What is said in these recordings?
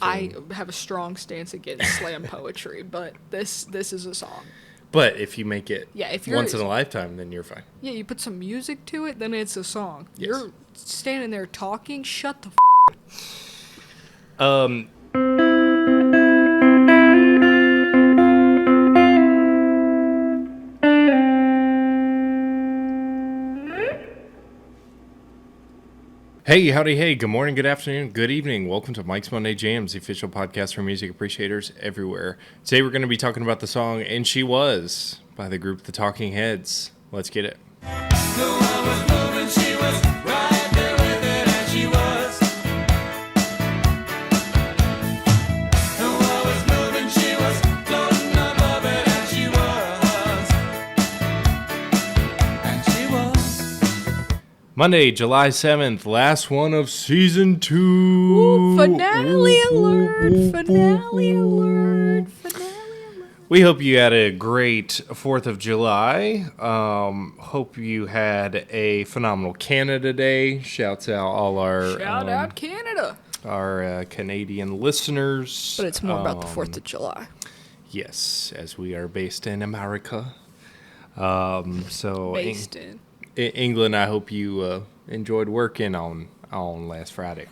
I have a strong stance against slam poetry, but this is a song. But if you make it if you're, once in a lifetime, then you're fine. Yeah, you put some music to it, then it's a song. Yes. You're standing there talking, shut the Hey, howdy, hey, good morning, good afternoon, good evening. Welcome to Mike's Monday Jams, the official podcast for music appreciators everywhere. Today we're going to be talking about the song And She Was by the group The Talking Heads. Let's get it. No one was moving, she was right there with it, and she was. No one was moving, she was floating above it, and she was. And she was. Monday, July 7th, last one of season 2. Ooh, finale alert! Finale alert! We hope you had a great 4th of July. Hope you had a phenomenal Canada Day. Shouts out all our Shout out Canada! Our Canadian listeners. But it's more about the 4th of July. Yes, as we are based in America. Based in England, I hope you enjoyed working on last Friday.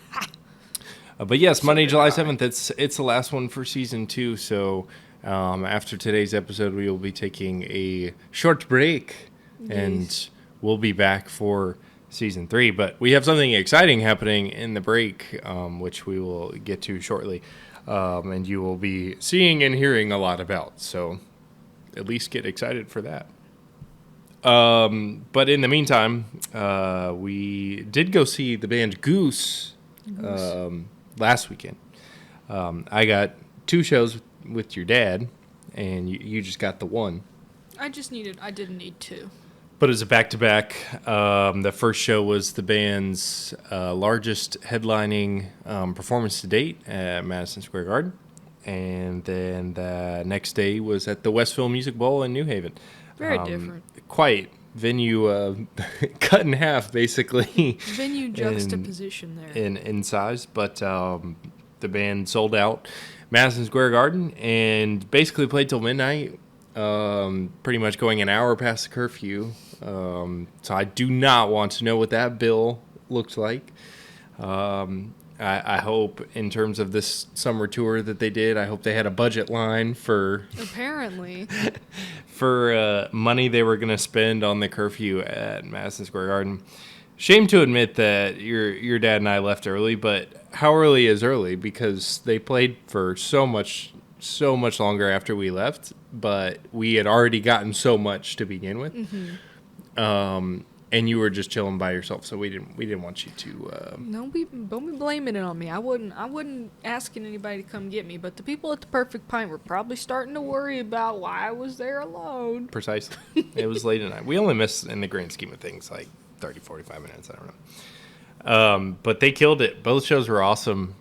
But yes, Monday, July 7th, it's the last one for season 2, so after today's episode, we will be taking a short break, and we'll be back for season 3. But we have something exciting happening in the break, which we will get to shortly, and you will be seeing and hearing a lot about. So at least get excited for that. But in the meantime, we did go see the band Goose last weekend. I got 2 shows with your dad, and you just got the one. I didn't need 2. But it was a back-to-back. The first show was the band's largest headlining performance to date at Madison Square Garden. And then the next day was at the Westville Music Bowl in New Haven. Very different. Quite. Venue cut in half, basically. Venue juxtaposition there. In size. But the band sold out Madison Square Garden and basically played till midnight, pretty much going an hour past the curfew. So I do not want to know what that bill looked like. I hope in terms of this summer tour that they did, I hope they had a budget line for apparently for money they were going to spend on the curfew at Madison Square Garden. Shame to admit that your dad and I left early, but how early is early? Because they played for so much longer after we left, but we had already gotten so much to begin with. Mm-hmm. And you were just chilling by yourself, so we didn't want you to. Don't be blaming it on me. I wouldn't asking anybody to come get me, but the people at the Perfect Pint were probably starting to worry about why I was there alone. Precisely. It was late at night. We only missed, in the grand scheme of things, like 30, 45 minutes. I don't know. But they killed it. Both shows were awesome.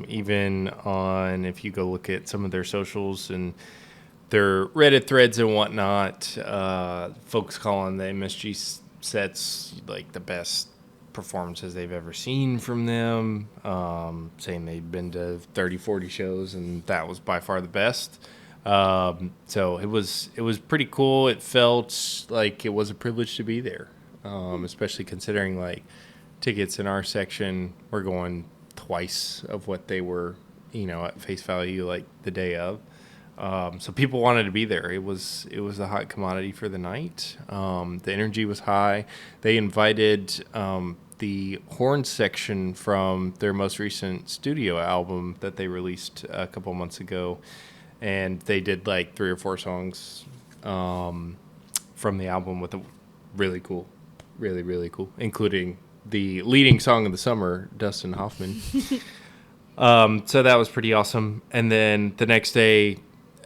Even on, if you go look at some of their socials and their Reddit threads and whatnot, folks calling the MSG sets like the best performances they've ever seen from them, saying they'd been to 30, 40 shows, and that was by far the best. So it was pretty cool. It felt like it was a privilege to be there, especially considering like tickets in our section were going twice of what they were, at face value like the day of. So people wanted to be there. It was a hot commodity for the night. The energy was high. They invited the horn section from their most recent studio album that they released a couple months ago, and they did like 3 or 4 songs from the album with a really cool, including the leading song of the summer, Dustin Hoffman. So that was pretty awesome. And then the next day,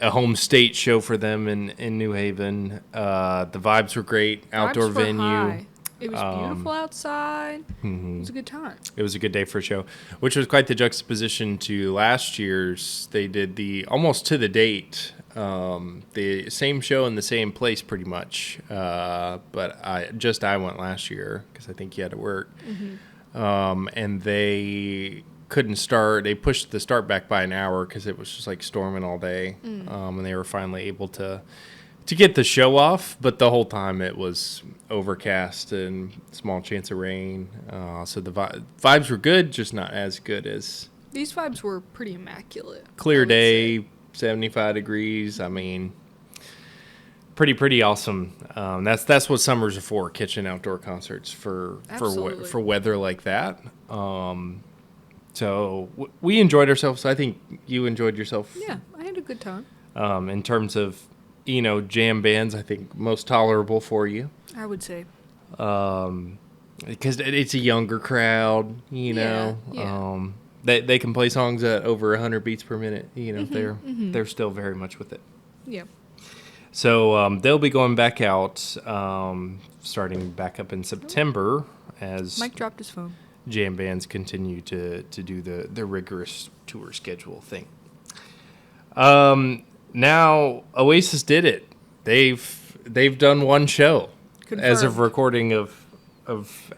a home state show for them in New Haven. The vibes were great. Outdoor venue. High. It was beautiful outside. Mm-hmm. It was a good time. It was a good day for a show, which was quite the juxtaposition to last year's. They did the almost to the date, the same show in the same place pretty much. But I went last year because I think you had to work. Mm-hmm. And they couldn't start. They pushed the start back by an hour because it was just like storming all day, and they were finally able to get the show off. But the whole time it was overcast and small chance of rain. So the vibes were good, just not as good as These vibes were pretty immaculate. clear I would day, say. 75 degrees. I mean, pretty awesome. That's what summers are for, kitchen outdoor concerts for Absolutely. weather like that. So we enjoyed ourselves. I think you enjoyed yourself. Yeah, I had a good time. In terms of, jam bands, I think most tolerable for you. I would say. Because it's a younger crowd, Yeah. They can play songs at over 100 beats per minute. Mm-hmm. They're still very much with it. Yeah. So they'll be going back out, starting back up in September as Mike dropped his phone. jam bands continue to do the rigorous tour schedule thing. Now Oasis did it. They've done one show as of Confirmed. recording of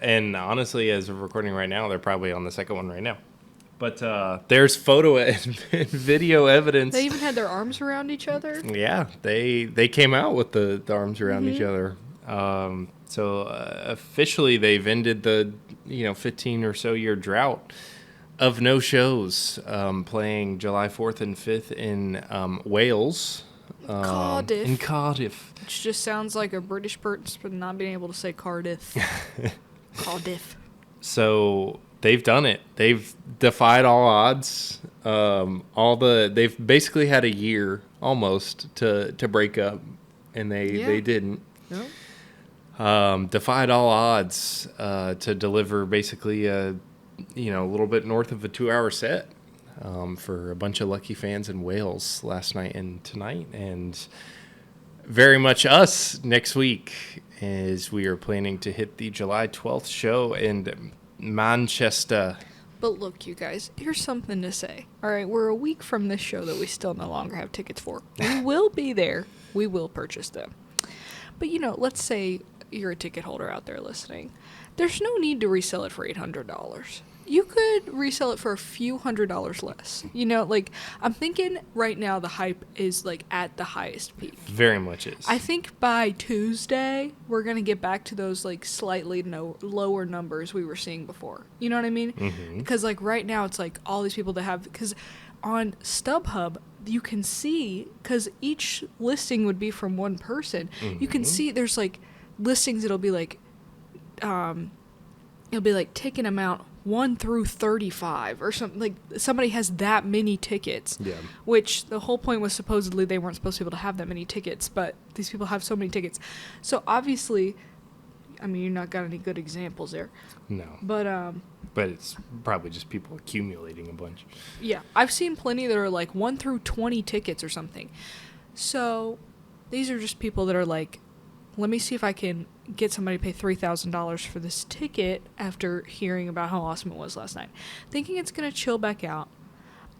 and honestly, as of recording right now, they're probably on the second one right now. But there's photo and video evidence. They even had their arms around each other. Yeah, they came out with the arms around each Mm-hmm. other. So officially, they've ended the 15 or so year drought of no shows. Playing July 4th and 5th in Wales, Cardiff. in Cardiff. Which just sounds like a British person not being able to say Cardiff. Cardiff. So they've done it. They've defied all odds. They've basically had a year almost to break up, and they didn't. No. Defied all odds to deliver basically a little bit north of a 2-hour set for a bunch of lucky fans in Wales last night and tonight, and very much us next week as we are planning to hit the July 12th show in Manchester. But look, you guys, here's something to say. All right, we're a week from this show that we still no longer have tickets for. We will be there. We will purchase them. But, let's say you're a ticket holder out there listening. There's no need to resell it for $800. You could resell it for a few $100s less. I'm thinking right now the hype is, at the highest peak. Very much is. I think by Tuesday, we're going to get back to those, slightly lower numbers we were seeing before. You know what I mean? Mm-hmm. Because, right now, it's, all these people that have... Because on StubHub, you can see... Because each listing would be from one person. Mm-hmm. You can see there's, listings that'll be, it'll be, ticket amount 1 through 35 or something. Somebody has that many tickets. Yeah. Which the whole point was supposedly they weren't supposed to be able to have that many tickets, but these people have so many tickets. So obviously, you're not got any good examples there. No. But But it's probably just people accumulating a bunch. yeah, I've seen plenty that are 1 through 20 tickets or something. So these are just people that are let me see if I can get somebody to pay $3,000 for this ticket after hearing about how awesome it was last night. Thinking it's going to chill back out.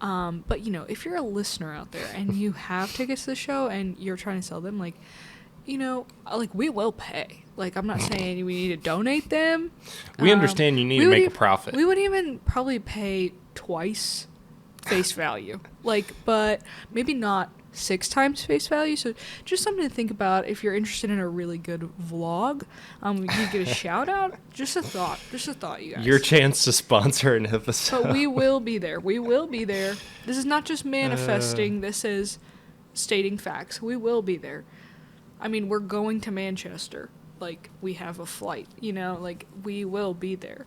But, if you're a listener out there and you have tickets to the show and you're trying to sell them, we will pay. I'm not saying we need to donate them. We understand you need we to would make a ev- profit. We would even probably pay twice face value. But maybe not 6 times face value. So just something to think about if you're interested in a really good vlog. You get a shout out. Just a thought, you guys. Your chance to sponsor an episode. But we will be there. We will be there. This is not just manifesting. This is stating facts. We will be there. We're going to Manchester. We have a flight. We will be there.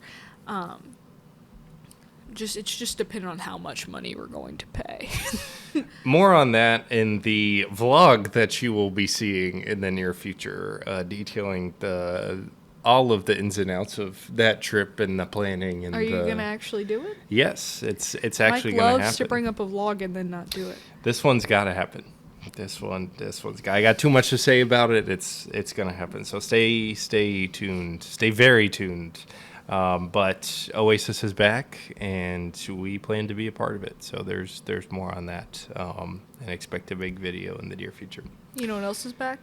It's just dependent on how much money we're going to pay. More on that in the vlog that you will be seeing in the near future, detailing all of the ins and outs of that trip and the planning. And Are you gonna actually do it? Yes, it's actually Mike going to happen. loves to bring up a vlog and then not do it. This one's got to happen. This one's got. I got too much to say about it. It's going to happen. So stay tuned. Stay very tuned. But Oasis is back, and we plan to be a part of it. So there's more on that, and expect a big video in the near future. You know what else is back?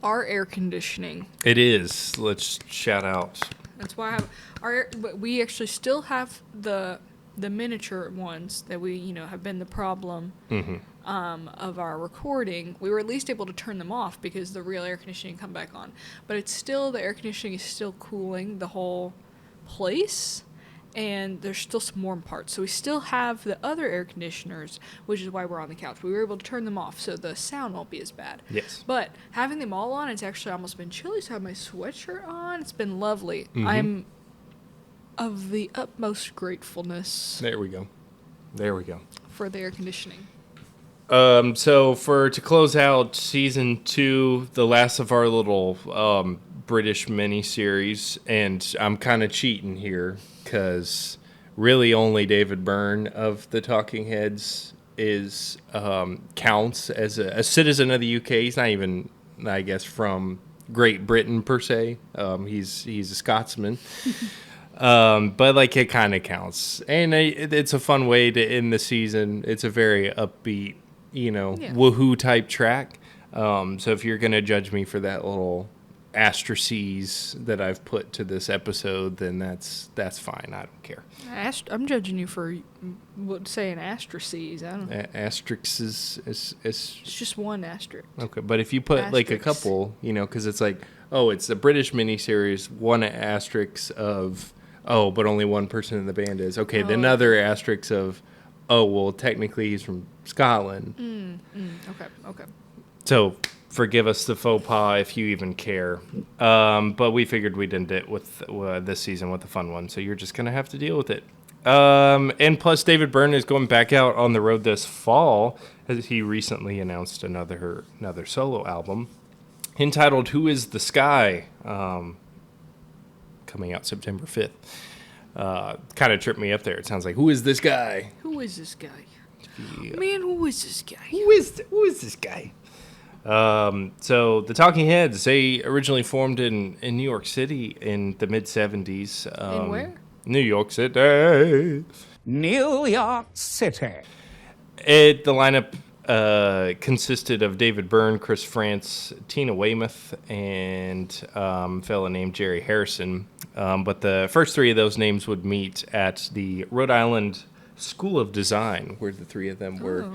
Our air conditioning. It is. Let's shout out. That's why I have we actually still have the the miniature ones that we, have been the problem of our recording, we were at least able to turn them off because the real air conditioning come back on. But it's still, the air conditioning is still cooling the whole place, and there's still some warm parts. So we still have the other air conditioners, which is why we're on the couch. We were able to turn them off so the sound won't be as bad. Yes. But having them all on, it's actually almost been chilly, so I have my sweatshirt on. It's been lovely. Mhm. I'm of the utmost gratefulness There we go. There we go. for the air conditioning. So to close out season 2, the last of our little British mini-series, and I'm kind of cheating here because really only David Byrne of the Talking Heads is counts as a citizen of the UK. He's not even, I guess, from Great Britain per se. He's a Scotsman. But like it kind of counts, and it's a fun way to end the season. It's a very upbeat, woohoo type track. So if you're gonna judge me for that little asterisks that I've put to this episode, then that's fine. I don't care. I'm judging you for saying asterisks. I don't know. Asterisks is It's just one asterisk. okay, but if you put like a Asterisks. couple, because it's like, oh, it's a British miniseries, one asterisk of, oh, but only one person in the band is. Okay, then another asterisk of, oh, well, technically he's from Scotland. Okay. So forgive us the faux pas if you even care. But we figured we'd end it with this season with a fun one, so you're just going to have to deal with it. And plus, David Byrne is going back out on the road this fall, as he recently announced another solo album entitled Who Is the Sky? Coming out September 5th. Kind of tripped me up there. It sounds like, who is this guy? Who is this guy? Yeah. Man, who is this guy? Who is this guy? So the Talking Heads, they originally formed in New York City in the mid-'70s. In where? New York City. New York City. The lineup consisted of David Byrne, Chris France, Tina Weymouth, and a fella named Jerry Harrison. But the first three of those names would meet at the Rhode Island School of Design, where the three of them were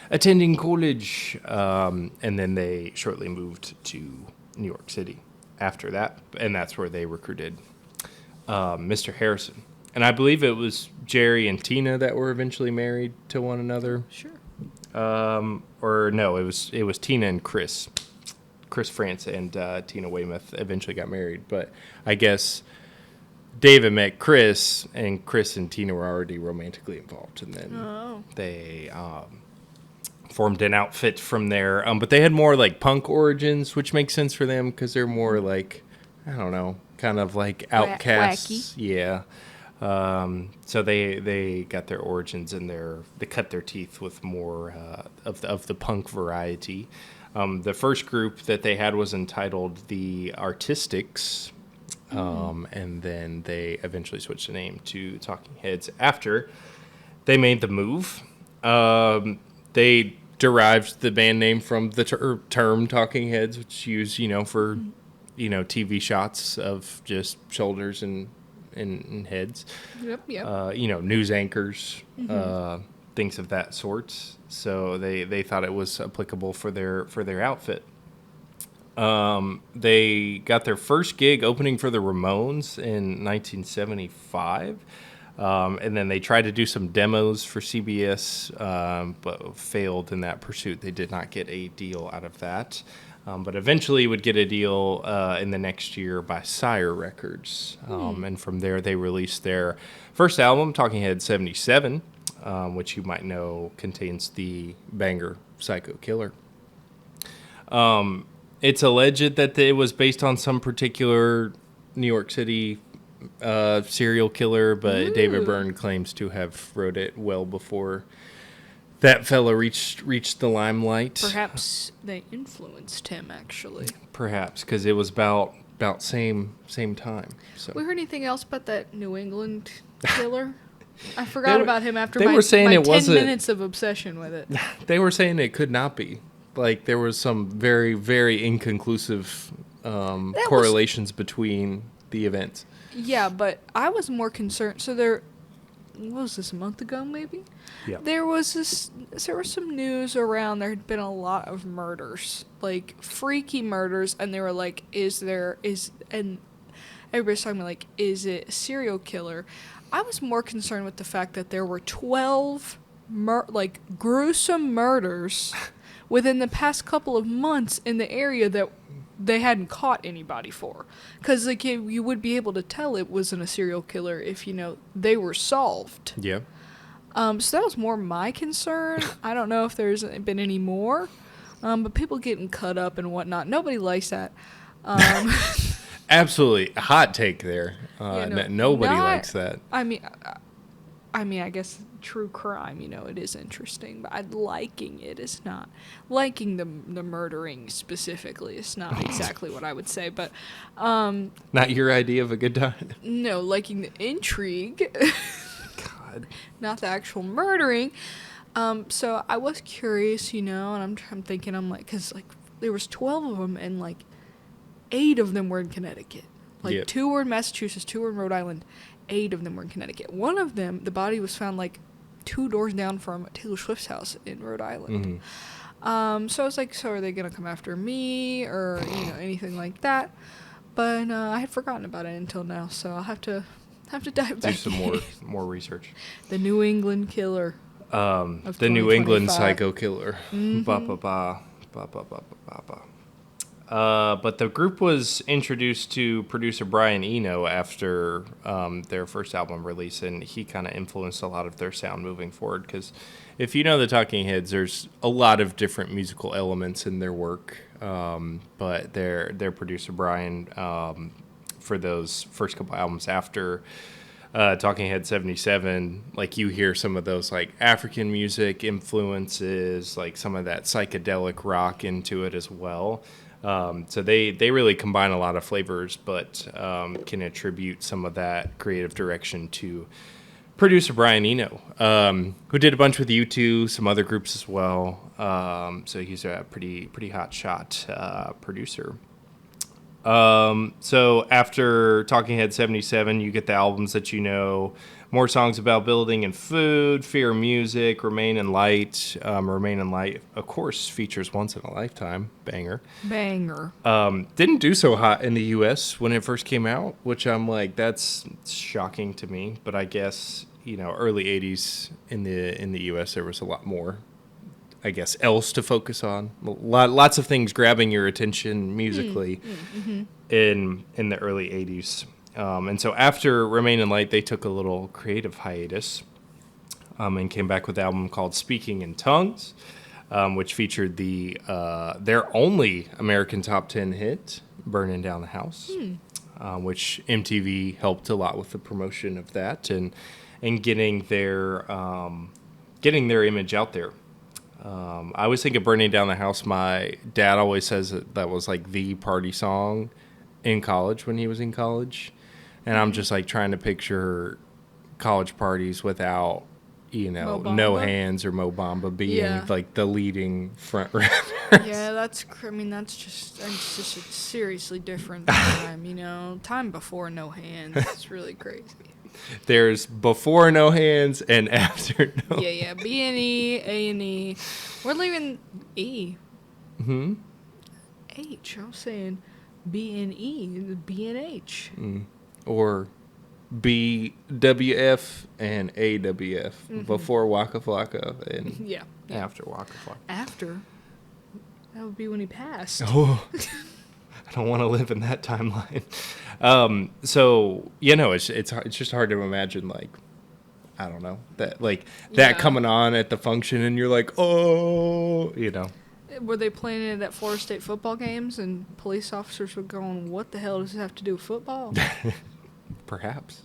attending college. And then they shortly moved to New York City after that, and that's where they recruited Mr. Harrison. And I believe it was Jerry and Tina that were eventually married to one another. Sure. Or no, it was Tina and Chris France and Tina Weymouth eventually got married. But I guess David met Chris, and Chris and Tina were already romantically involved, and then they formed an outfit from there. But they had more like punk origins, which makes sense for them because they're more like, I don't know, kind of like outcasts. Wacky. Yeah. So they got their origins and they cut their teeth with more of the punk variety. The first group that they had was entitled the Artistics, and then they eventually switched the name to Talking Heads after they made the move. They derived the band name from the term Talking Heads, which is used, for TV shots of just shoulders and heads. Yep. News anchors, things of that sort. So they thought it was applicable for their outfit. They got their first gig opening for the Ramones in 1975. And then they tried to do some demos for CBS, but failed in that pursuit. They did not get a deal out of that. But eventually would get a deal in the next year by Sire Records. And from there, they released their first album, Talking Heads 77, which you might know contains the banger Psycho Killer. It's alleged that it was based on some particular New York City serial killer, but David Byrne claims to have wrote it well before that fella reached the limelight. Perhaps they influenced him, actually. Perhaps, because it was about same time. So We heard anything else about that New England killer? I forgot about him after they my were saying it 10 wasn't- minutes of obsession with it. They were saying it could not be. Like, there was some very, very inconclusive correlations between the events. Yeah, but I was more concerned. So what was this, a month ago maybe? Yeah. There was some news around there had been a lot of murders, like freaky murders, and they were like, and everybody's talking about like, is it a serial killer? I was more concerned with the fact that there were 12 gruesome murders within the past couple of months in the area that they hadn't caught anybody for. Because, like, you would be able to tell it wasn't a serial killer if, they were solved. Yeah. So that was more my concern. I don't know if there's been any more. But people getting cut up and whatnot, nobody likes that. Absolutely. A hot take there. Nobody likes that. I mean, I guess true crime, it is interesting, but liking it is not. Liking the murdering specifically is not exactly what I would say, but Not your idea of a good time. no, liking the intrigue, God. not the actual murdering. So I was curious, and I'm thinking, I'm like, because like there was 12 of them, and like 8 of them were in Connecticut. Like Yep. 2 were in Massachusetts, 2 were in Rhode Island. 8 of them were in Connecticut. One of them, the body was found like 2 doors down from Taylor Swift's house in Rhode Island. Mm-hmm. So I was like, so are they gonna come after me or anything like that? But I had forgotten about it until now, so I'll have to dive Do back. some more research. The New England Killer. Of The New England 2025. Psycho Killer. Ba ba ba ba ba ba ba ba. But the group was introduced to producer Brian Eno after their first album release, and he kind of influenced a lot of their sound moving forward. Because if you know the Talking Heads, there's a lot of different musical elements in their work. But their producer Brian, for those first couple albums after Talking Head 77, like you hear some of those like African music influences, like some of that psychedelic rock into it as well. So they really combine a lot of flavors, but can attribute some of that creative direction to producer Brian Eno, who did a bunch with U2, some other groups as well. So he's a pretty hot shot producer. So after Talking Head 77, you get the albums that more songs about building and food, Fear Music, Remain in Light. Remain in Light, of course, features Once in a Lifetime, banger. Didn't do so hot in the U.S. when it first came out, which I'm like, that's shocking to me. But I guess, early 80s in the U.S. there was a lot more, I guess, else to focus on. Lots of things grabbing your attention musically in the early 80s. And so after Remain in Light, they took a little creative hiatus and came back with an album called Speaking in Tongues, which featured their only American Top 10 hit, Burning Down the House, which MTV helped a lot with the promotion of that and getting their image out there. I always think of Burning Down the House. My dad always says that was like the party song in college when he was in college. And I'm just like trying to picture college parties without, Mo No Bamba? Hands or Mo Bamba being like the leading front runner. Yeah, that's just a seriously different time, time before No Hands. It's really crazy. There's before No Hands and after No. Yeah, B&E, A&E. We're leaving E. H. I was saying B and E, B and H. Or BWF and AWF. Before Waka Flocka and Yeah. after Waka Flocka. After. That would be when he passed. Oh, I don't want to live in that timeline. So it's just hard to imagine, like, I don't know, that that coming on at the function and you're like, oh, Were they playing it at Florida State football games and police officers were going, what the hell does this have to do with football? Perhaps.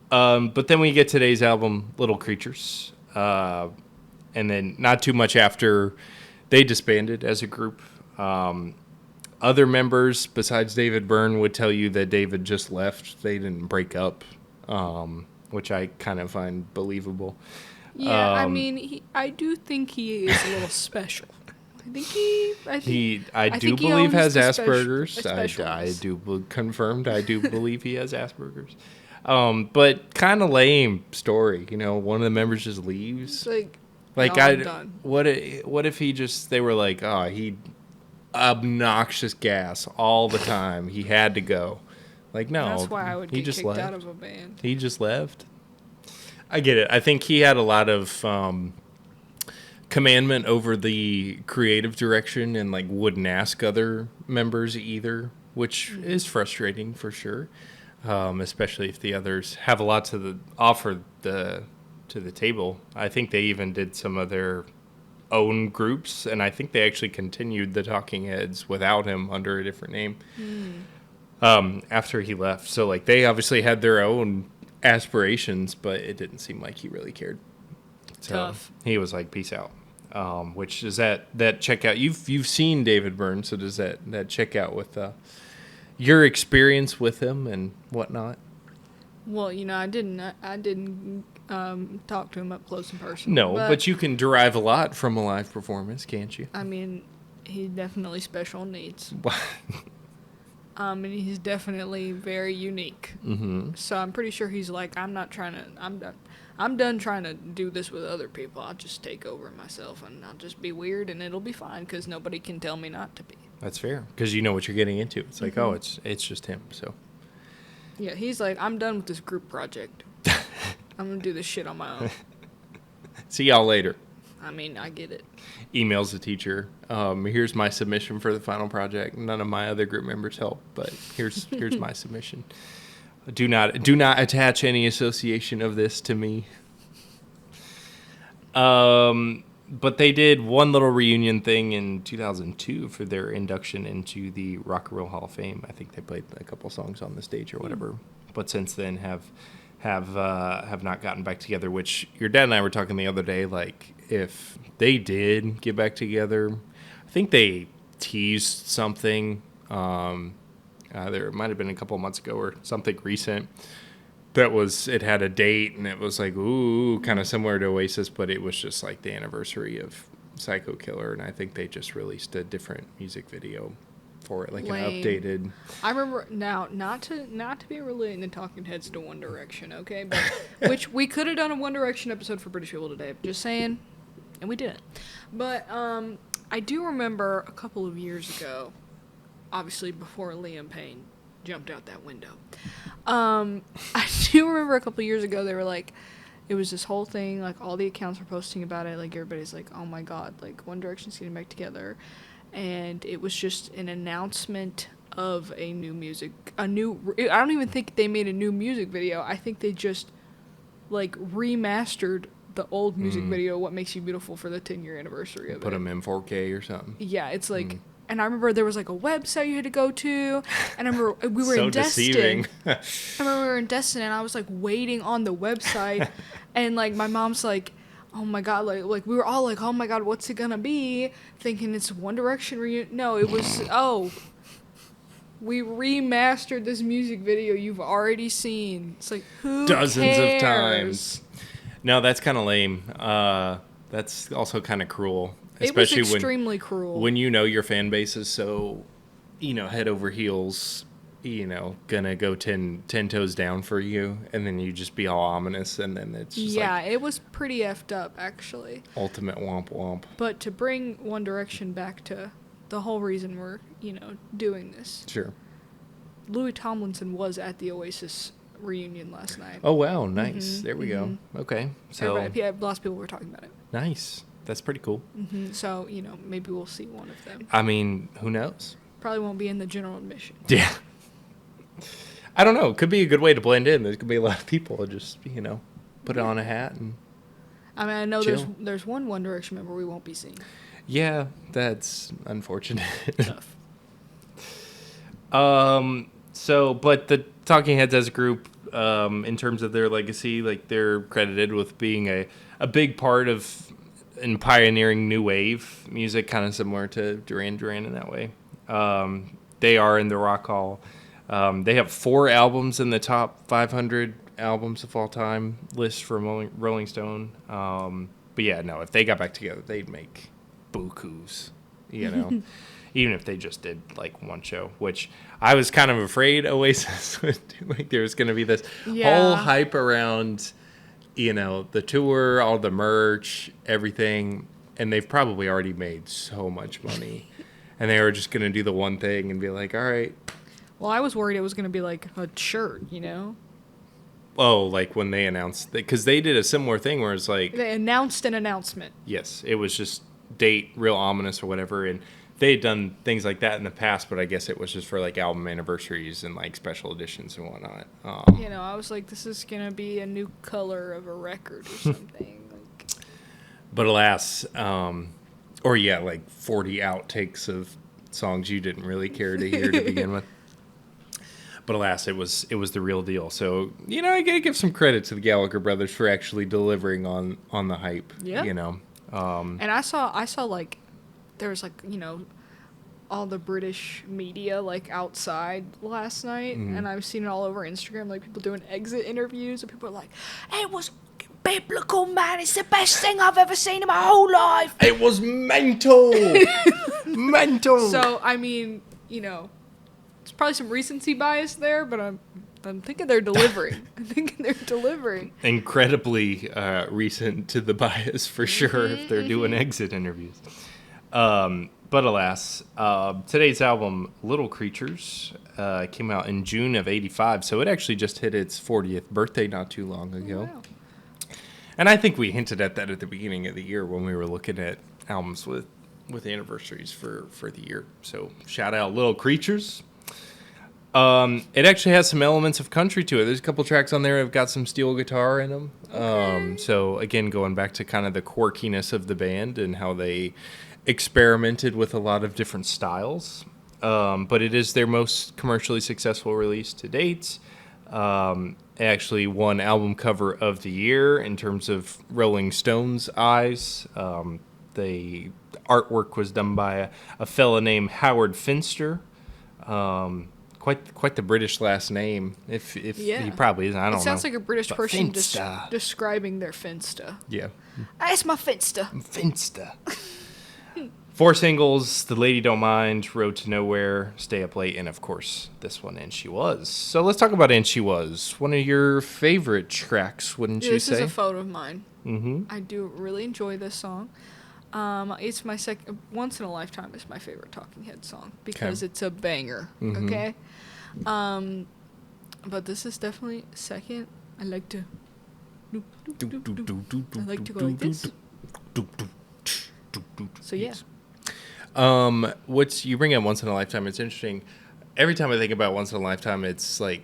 But then we get today's album, Little Creatures. And then not too much after, they disbanded as a group. Other members besides David Byrne would tell you that David just left. They didn't break up, which I kind of find believable. Yeah, I mean, I do think he is a little special. I do think he believe owns has the Asperger's. specialness. Confirmed. I do believe he has Asperger's. But kind of lame story. You know, one of the members just leaves. It's Like no, I'm done. what if he just they were like, oh, he obnoxious gas all the time. He had to go. Like no, That's why I would he get just kicked left. out of a band. He just left. I get it. I think he had a lot of commandment over the creative direction and like wouldn't ask other members either, which is frustrating for sure. Especially if the others have a lot to offer to the table. I think they even did some of their own groups, and I think they actually continued the Talking Heads without him under a different name after he left. So like they obviously had their own aspirations, but it didn't seem like he really cared. So Tough. he was like, "Peace out." Which is that checkout? You've seen David Byrne, so does that check out with your experience with him and whatnot? Well, I didn't talk to him up close and personal. No, but you can derive a lot from a live performance, can't you? I mean, he's definitely special needs. And he's definitely very unique. Mm-hmm. So I'm pretty sure he's like, I'm done trying to do this with other people. I'll just take over myself and I'll just be weird and it'll be fine because nobody can tell me not to be. That's fair, because you know what you're getting into. It's like, oh, it's just him. So Yeah, he's like, I'm done with this group project. I'm gonna do this shit on my own. see y'all later. I mean, I get it. Emails the teacher. Here's my submission for the final project. None of my other group members help, but here's my submission. Do not attach any association of this to me. But they did one little reunion thing in 2002 for their induction into the Rock and Roll Hall of Fame. I think they played a couple songs on the stage or whatever. But since then have not gotten back together. Which your dad and I were talking the other day. Like if they did get back together, I think they teased something. There might have been a couple of months ago or something recent. It had a date and it was like, ooh, kind of similar to Oasis, but it was just like the anniversary of Psycho Killer. And I think they just released a different music video for it, like Lame. an updated. I remember now, not to be relating the Talking Heads to One Direction, okay? But which we could have done a One Direction episode for British people today. Just saying, and we didn't. But I do remember a couple of years ago, obviously before Liam Payne jumped out that window. I do remember a couple of years ago they were like, it was this whole thing, like all the accounts were posting about it, like everybody's like, oh my god, like One Direction's getting back together. And it was just an announcement of I don't even think they made a new music video. I think they just like remastered the old music video, What Makes You Beautiful, for the 10-year anniversary of it. Put them in 4K or something. Yeah, it's like, and I remember there was like a website you had to go to, and I remember we were So in Destin. deceiving. I remember we were in Destin, and I was like waiting on the website, and like my mom's like, oh my god, like we were all like, oh my god, what's it gonna be? Thinking it's One Direction reunion. No, it was we remastered this music video you've already seen. It's like, who Dozens cares? of times. No, that's kind of lame. That's also kind of cruel. It was Especially extremely cruel. when you know your fan base is so, head over heels, gonna go 10 toes down for you, and then you just be all ominous, and then it's just like it was pretty effed up, actually. ultimate womp womp. But to bring One Direction back to the whole reason we're, doing this. Sure. Louis Tomlinson was at the Oasis reunion last night. Oh, wow. Nice. There we go. Okay. So, Lots of people were talking about it. nice. That's pretty cool. So, maybe we'll see one of them. I mean, who knows? Probably won't be in the general admission. Yeah. I don't know. It could be a good way to blend in. There could be a lot of people who just, put on a hat and I mean, I know chill. there's one Direction member we won't be seeing. Yeah, that's unfortunate. Tough. But the Talking Heads as a group, in terms of their legacy, like they're credited with being a big part of and pioneering new wave music, kind of similar to Duran Duran in that way. They are in the Rock Hall. They have 4 albums in the top 500 albums of all time list from Rolling Stone. But yeah, no, if they got back together, they'd make bukus, even if they just did like one show, which I was kind of afraid Oasis would do. Like there was going to be this whole hype around, the tour, all the merch, everything, and they've probably already made so much money, and they were just going to do the one thing and be like, all right. Well, I was worried it was going to be like a shirt, Oh, like when they announced, because they did a similar thing where it's like, They announced an announcement. yes, it was just date, real ominous or whatever, and they had done things like that in the past, but I guess it was just for like album anniversaries and like special editions and whatnot. I was like, this is going to be a new color of a record or something. But alas, like 40 outtakes of songs you didn't really care to hear to begin with. But alas, it was the real deal. So, I gotta give some credit to the Gallagher brothers for actually delivering on the hype. Yeah. And I saw like, there was like, all the British media like outside last night, and I've seen it all over Instagram, like people doing exit interviews, and people are like, "It was biblical, man. It's the best thing I've ever seen in my whole life." It was mental. Mental. So I mean, there's probably some recency bias there, but I'm thinking they're delivering. Incredibly recent to the bias for sure if they're doing exit interviews. But alas, today's album, Little Creatures, came out in June of '85, so it actually just hit its 40th birthday not too long ago. Wow. And I think we hinted at that at the beginning of the year when we were looking at albums with anniversaries for the year. So shout out Little Creatures. It actually has some elements of country to it. There's a couple tracks on there that have got some steel guitar in them. Okay. So again, going back to kind of the quirkiness of the band and how they experimented with a lot of different styles. But it is their most commercially successful release to date. It actually won album cover of the year in terms of Rolling Stone's eyes. The artwork was done by a fella named Howard Finster. Quite the British last name. If he probably isn't, I don't know. It sounds like a British person Finsta. Describing their Finsta. Yeah. It's my Finsta. Finsta. 4 singles: The Lady Don't Mind, Road to Nowhere, Stay Up Late, and of course this one, And She Was. So let's talk about And She Was. One of your favorite tracks, wouldn't you say? This is a photo of mine. Mm-hmm. I do really enjoy this song. It's my Once in a Lifetime is my favorite Talking Heads song because it's a banger. Mm-hmm. Okay. But this is definitely second. I like to. I like to go like this. So yeah. You bring up Once in a Lifetime, it's interesting. Every time I think about Once in a Lifetime, it's like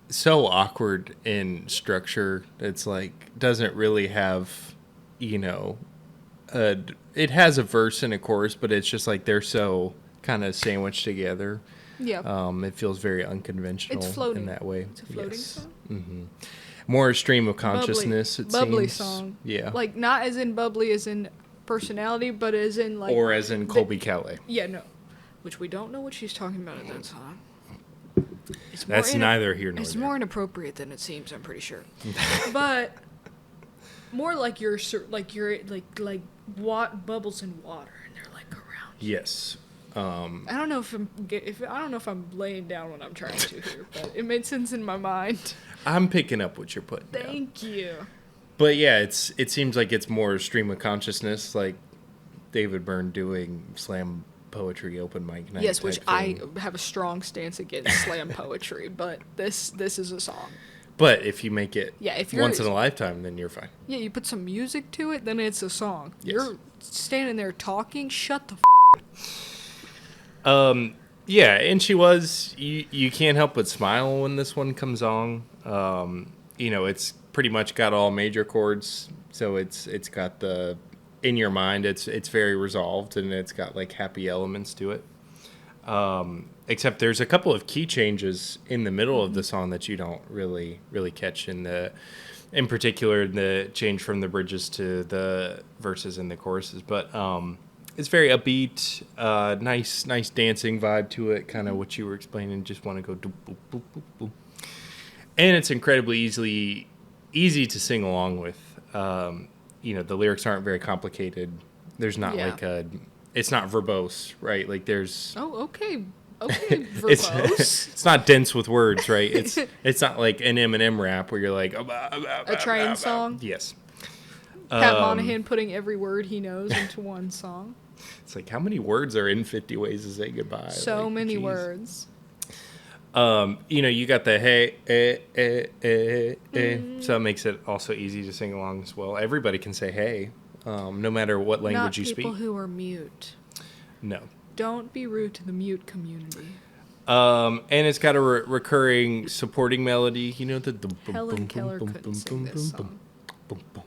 so awkward in structure. It's like doesn't really have, it has a verse and a chorus, but it's just like they're so kind of sandwiched together. Yeah. It feels very unconventional. It's floating in that way. It's a floating song. Mm-hmm. More a stream of consciousness. Bubbly seems. Song. Yeah. Like not as in bubbly as in personality, but as in like. Or as in Colby Calais. Yeah, no. Which we don't know what she's talking about at that time. That's neither here nor It's there. more inappropriate than it seems. I'm pretty sure, but more like you're like what bubbles in water and they're like around you. Yes. I don't know if I'm laying down what I'm trying to here, but it made sense in my mind. I'm picking up what you're putting down. Thank you. But yeah, it seems like it's more stream of consciousness, like David Byrne doing slam poetry open mic night. Yes, which type I thing. have a strong stance against slam poetry, but this is a song. But if you make it if you're once in a lifetime, then you're fine. Yeah, you put some music to it, then it's a song. Yes. You're standing there talking, shut the Yeah, and she was. You can't help but smile when this one comes on. It's pretty much got all major chords, so it's got the in your mind. It's very resolved, and it's got like happy elements to it. Except there's a couple of key changes in the middle of the song that you don't really catch in particular the change from the bridges to the verses and the choruses, but. It's very upbeat, nice dancing vibe to it, kind of what you were explaining. Just want to go doop, boop, boop, boop, boop. And it's incredibly easy to sing along with. The lyrics aren't very complicated. There's not like a it's not verbose, right? Like there's Oh, okay. Okay, it's verbose. it's not dense with words, right? It's not like an Eminem rap where you're like A train song? Yes. Pat Monahan putting every word he knows into one song. It's like how many words are in 50 Ways to Say Goodbye? So Like, many geez. words. You got the hey, so it makes it also easy to sing along as well. Everybody can say hey, no matter what language Not you people speak. who are mute. No. Don't be rude to the mute community. And it's got a recurring supporting melody. You know the boom, Helen boom, Keller boom, couldn't boom, sing boom, this boom, song. boom, boom,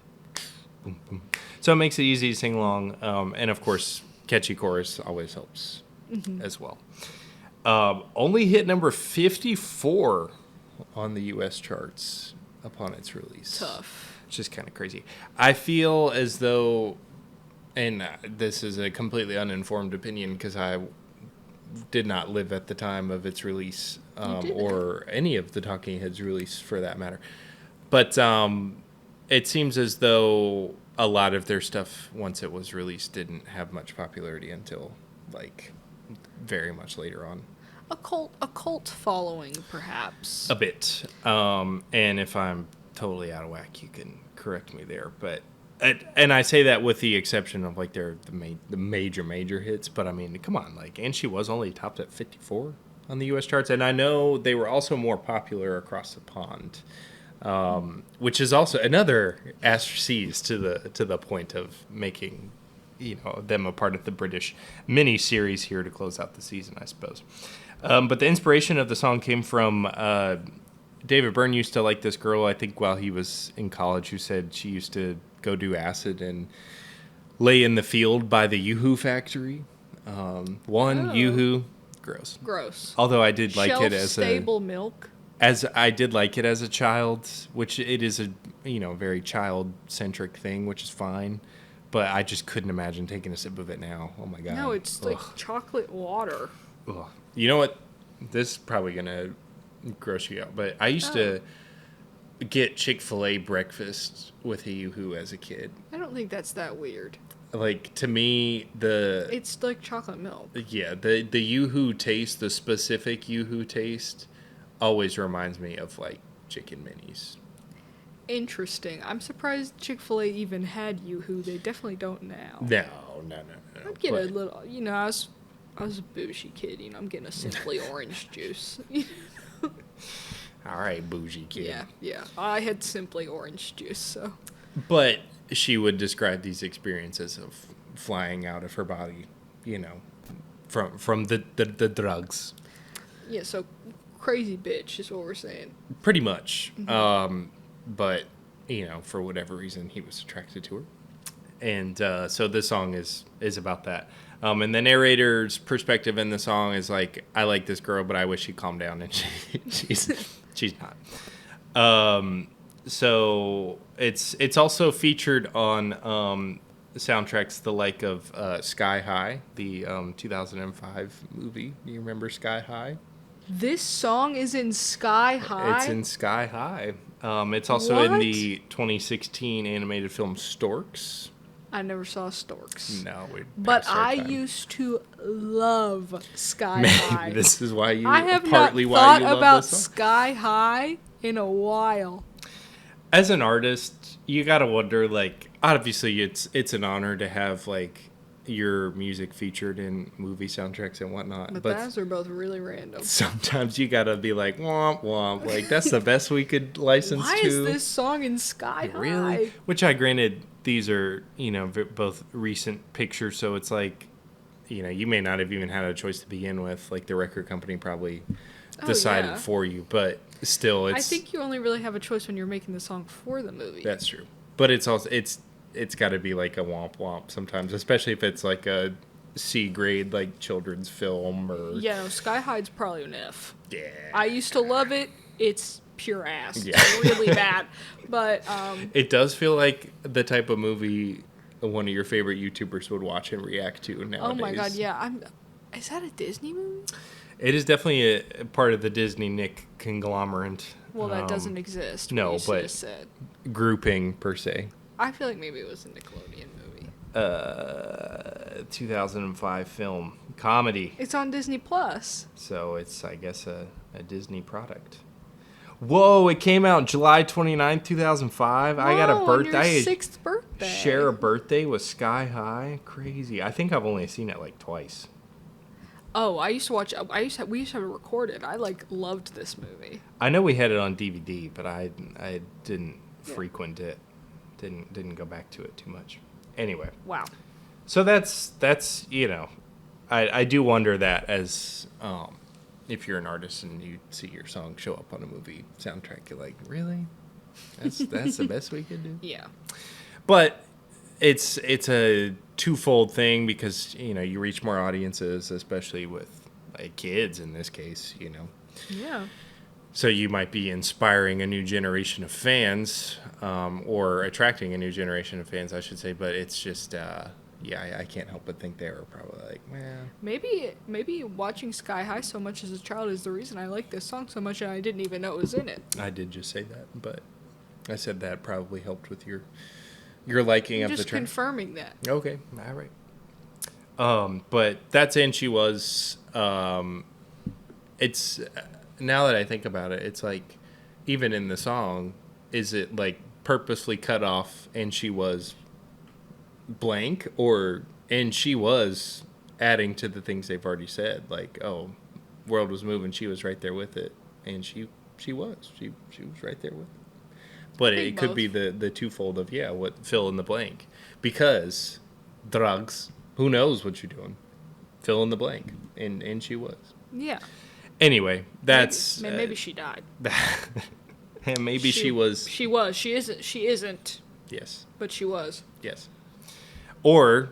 boom, boom. So it makes it easy to sing along. And of course, catchy chorus always helps as well. Only hit number 54 on the U.S. charts upon its release. Tough. It's just kind of crazy. I feel as though, and this is a completely uninformed opinion because I did not live at the time of its release, or any of the Talking Heads release for that matter. But it seems as though a lot of their stuff, once it was released, didn't have much popularity until like very much later on. A cult following, perhaps. A bit. And if I'm totally out of whack, you can correct me there. But and I say that with the exception of like the major hits. But I mean, come on, like, and she was only topped at 54 on the U.S. charts, and I know they were also more popular across the pond, which is also another asterisk to the point of making them a part of the British mini series here to close out the season, I suppose. But the inspiration of the song came from David Byrne used to like this girl, I think, while he was in college, who said she used to go do acid and lay in the field by the Yoo-Hoo factory. Yoo-Hoo, gross. Although I did like it as stable milk. I did like it as a child, which it is a very child-centric thing, which is fine. But I just couldn't imagine taking a sip of it now. Oh my god. No, it's like chocolate water. Ugh. You know what? This is probably gonna gross you out, but I used to get Chick-fil-A breakfast with a Yoo-Hoo as a kid. I don't think that's that weird. Like, to me, It's like chocolate milk. the Yoo-Hoo taste, the specific Yoo-Hoo taste, always reminds me of like chicken minis. Interesting. I'm surprised Chick-fil-A even had Yoo-Hoo. They definitely don't now. No. I'm getting a little, I was a bougie kid, I'm getting a Simply Orange juice. All right, bougie kid. Yeah. I had Simply Orange juice, so. But she would describe these experiences of flying out of her body, from the drugs. Yeah, so crazy bitch is what we're saying. Pretty much. But, for whatever reason, he was attracted to her. And so this song is about that. And the narrator's perspective in the song is like, I like this girl, but I wish she'd calm down. And she's not. So it's also featured on soundtracks the like of Sky High, the 2005 movie. Do you remember Sky High? This song is in Sky High? It's in Sky High. It's also in What? the 2016 animated film Storks. I never saw Storks. No, But I used to love Sky High. Maybe this is why you I have not partly why thought you love about this song. Sky High in a while. As an artist, you gotta wonder, like, obviously it's an honor to have like your music featured in movie soundtracks and whatnot. But But those are both really random. sometimes you gotta be like womp womp, like that's the best we could license Why to. is this song in Sky High? Really? Which I granted, these are both recent pictures, so it's like you may not have even had a choice to begin with. Like the record company probably decided yeah. for you, but still, I think you only really have a choice when you're making the song for the movie. that's true. But it's also it's got to be like a womp womp sometimes, especially if it's like a C grade like children's film or Yeah, no, Sky High's probably an F. yeah. I used to love it. It's pure ass. Yeah. It's really bad. But It does feel like the type of movie one of your favorite YouTubers would watch and react to nowadays. oh my god, yeah. Is that a Disney movie? It is definitely a part of the Disney Nick conglomerate. Well, that doesn't exist. no, you should but- have said. Grouping per se. I feel like maybe it was a Nickelodeon movie. 2005 film comedy. It's on Disney Plus. So it's, I guess, a Disney product. Whoa, it came out July 29th, 2005. I got a Whoa, birthday. on your 6th birthday. Share a birthday with Sky High. Crazy. I think I've only seen it like twice. Oh, we used to have it recorded. I loved this movie. I know we had it on DVD, but I didn't frequent it. Didn't go back to it too much. Anyway. Wow. So that's I do wonder that as if you're an artist and you see your song show up on a movie soundtrack, you're like, really? That's the best we could do? Yeah. But it's a twofold thing because, you reach more audiences, especially with kids in this case, Yeah. So you might be inspiring a new generation of fans, or attracting a new generation of fans, I should say. But it's just, I can't help but think they were probably like, man. Maybe watching Sky High so much as a child is the reason I like this song so much, and I didn't even know it was in it. I did just say that, but I said that probably helped with your liking of the Just track. confirming that. Okay, all right. But that's And She Was. It's now that I think about it, it's like even in the song, is it like purposely cut off And She Was blank, or And She Was adding to the things they've already said, like, oh, world was moving, she was right there with it, and she was right there with it. But it could be the twofold of what fill in the blank, because drugs, who knows what you're doing, fill in the blank, and she was. Yeah. Anyway, that's maybe she died. and maybe she was. She was. She isn't. She isn't. Yes. But she was. Yes. Or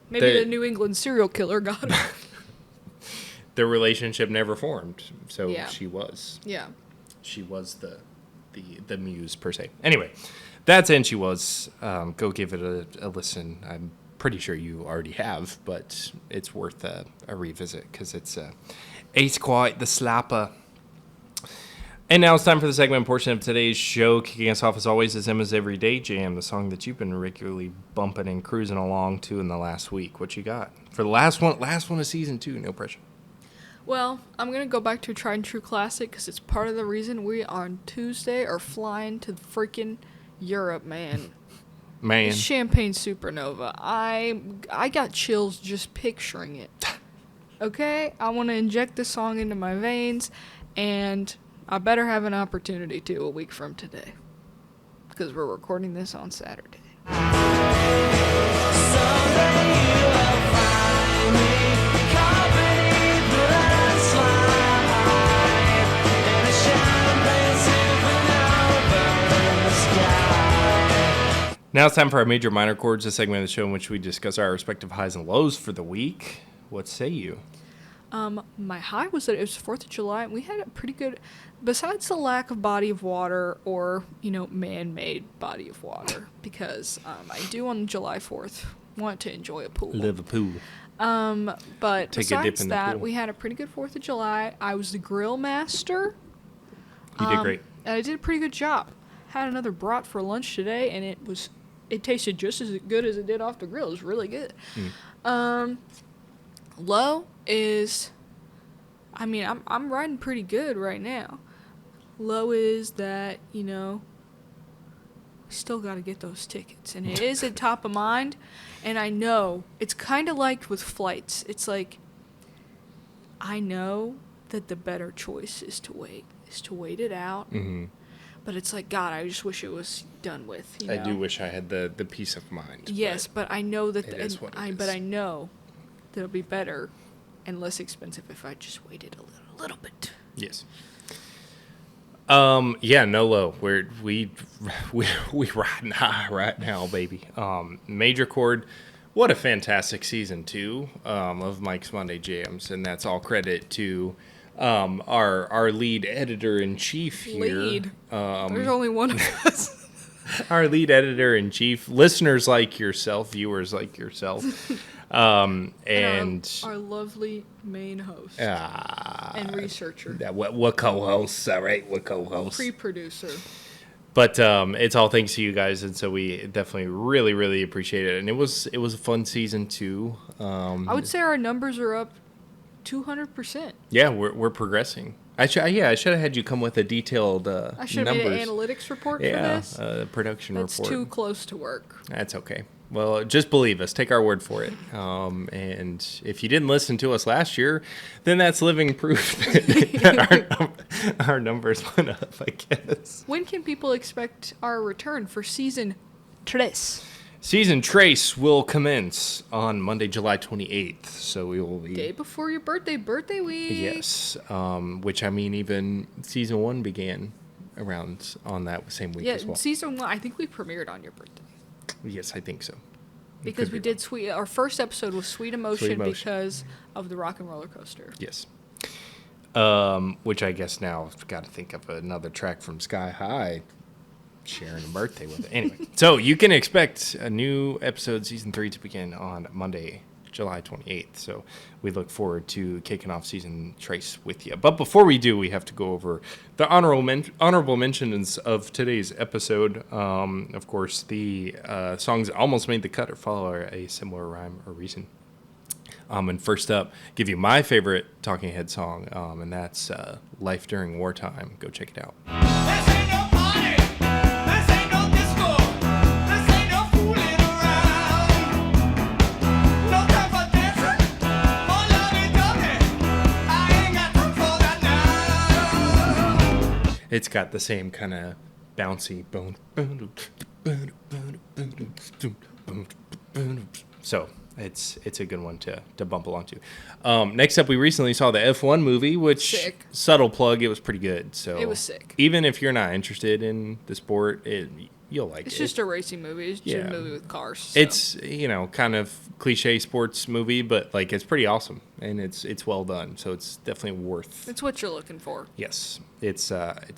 maybe the New England serial killer got her. The relationship never formed, so she was. Yeah. She was the muse per se. Anyway, that's And She Was. Go give it a listen. I'm pretty sure you already have, but it's worth a revisit because it's quite the slapper. And now it's time for the segment portion of today's show. Kicking us off, as always, is Emma's Everyday Jam, the song that you've been regularly bumping and cruising along to in the last week. What you got for the last one of season 2? No pressure. Well, I'm going to go back to a tried and true classic because it's part of the reason we on Tuesday are flying to freaking Europe, man. Man. Champagne Supernova. I got chills just picturing it. Okay? I want to inject this song into my veins, and I better have an opportunity to a week from today. Because we're recording this on Saturday. Now it's time for our major minor chords, a segment of the show in which we discuss our respective highs and lows for the week. What say you? My high was that it was 4th of July, and we had a pretty good, besides the lack of body of water or, man-made body of water, because I do on July 4th want to enjoy a pool. Live a pool. But Take a dip besides in the that, pool. we had a pretty good 4th of July. I was the grill master. You did great. And I did a pretty good job. Had another brat for lunch today, and it tasted just as good as it did off the grill. It was really good. Low is, I'm riding pretty good right now. Low is that, we still got to get those tickets. And it is at top of mind. And I know, it's kind of like with flights. It's like, I know that the better choice is to wait it out. Mm-hmm. But it's like, God, I just wish it was done with. I do wish I had the peace of mind. Yes, but I know that but I know that it'll be better and less expensive if I just waited a little bit. Yes. No low. We riding high right now, baby. Major chord. What a fantastic season 2 of Mike's Monday Jams, and that's all credit to our lead editor-in-chief here. Lead. There's only one of us. Our lead editor-in-chief, listeners like yourself, viewers like yourself, and our lovely main host and researcher. What co-hosts, all right, what co-hosts. Pre-producer. But it's all thanks to you guys, and so we definitely really, really appreciate it. And it was a fun season too. I would say our numbers are up 200%. Yeah, we're progressing. I should have had you come with a detailed I should have made numbers. an analytics report for Yeah, this. production That's report. too close to work. That's okay. Well, just believe us. Take our word for it. And if you didn't listen to us last year, then that's living proof that our numbers went up, I guess. When can people expect our return for season 3? Season Trace will commence on Monday, July 28th. So we will be... Day before your birthday week. Yes. Which, I mean, even season 1 began around on that same week as well. Season 1, I think we premiered on your birthday. Yes, I think so. Because Could we be did our first episode was Sweet Emotion, because of the Rock and Roller Coaster. Yes. Which I guess now I've got to think of another track from Sky High sharing a birthday with it. Anyway, so you can expect a new episode, season 3, to begin on Monday, July 28th. So we look forward to kicking off season Trace with you. But before we do, we have to go over the honorable mentions of today's episode. Of course, the songs that almost made the cut or follow a similar rhyme or reason. And first up, give you my favorite Talking Head song, and that's Life During Wartime. Go check it out. This ain't no party. This ain't no disco. This ain't no fooling around. No time for dancing. More lovey-dovey. I ain't got time for that now. It's got the same kind of bouncy boom. So it's a good one to bump along to. Next up, we recently saw the F1 movie, which Sick. subtle plug, it was pretty good. So It was sick. Even if you're not interested in the sport, you'll like It's it. just a racing movie. It's just Yeah. a movie with cars. So. It's kind of cliche sports movie, but like it's pretty awesome and it's well done. So it's definitely worth. It's what you're looking for. Yes, it's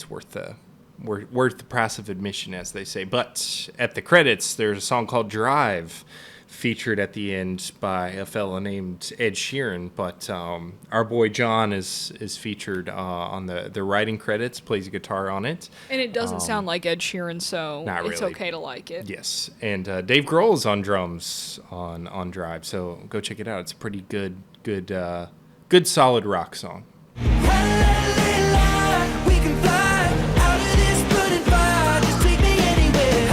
worth the price of admission, as they say. But at the credits, there's a song called "Drive," featured at the end by a fella named Ed Sheeran. But our boy John is featured on the writing credits, plays a guitar on it. And it doesn't sound like Ed Sheeran, so not it's really. okay to like it. Yes, and Dave Grohl is on drums on Drive, so go check it out. It's a pretty good solid rock song. Hallelujah, we can fly out of this burning fire. Just take me anywhere.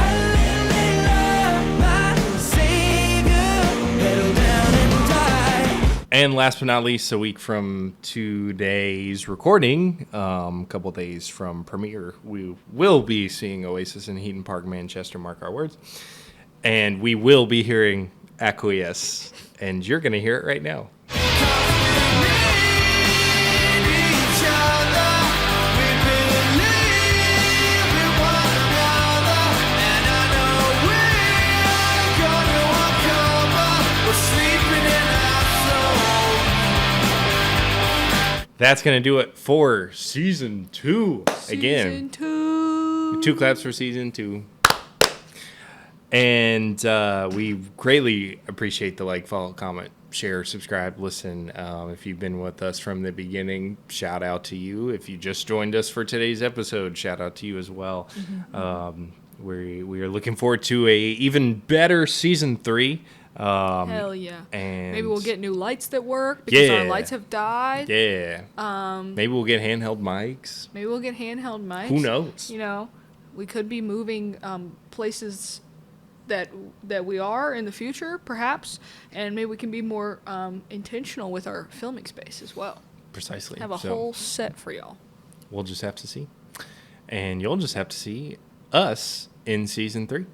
Hallelujah, my savior. Pedal down and die. And last but not least, a week from today's recording, a couple days from premiere, we will be seeing Oasis in Heaton Park, Manchester, mark our words. And we will be hearing Acquiesce, and you're going to hear it right now. Each other, we believe in one another, and I know we're gonna uncover what's sleeping in our soul. That's going to do it for season 2. Again, Season 2. 2 claps for season 2. And we greatly appreciate the like, follow, comment, share, subscribe, listen. If you've been with us from the beginning, shout out to you. If you just joined us for today's episode, shout out to you as well. We are looking forward to a even better season 3. Hell yeah. And Maybe we'll get new lights that work because our Yeah. lights have died. Yeah. Maybe we'll get handheld mics. Maybe we'll get handheld mics. Who knows? You know, we could be moving places that we are in the future, perhaps, and maybe we can be more intentional with our filming space as well. Precisely. Have a So whole set for y'all. we'll just have to see. And you'll just have to see us in season 3.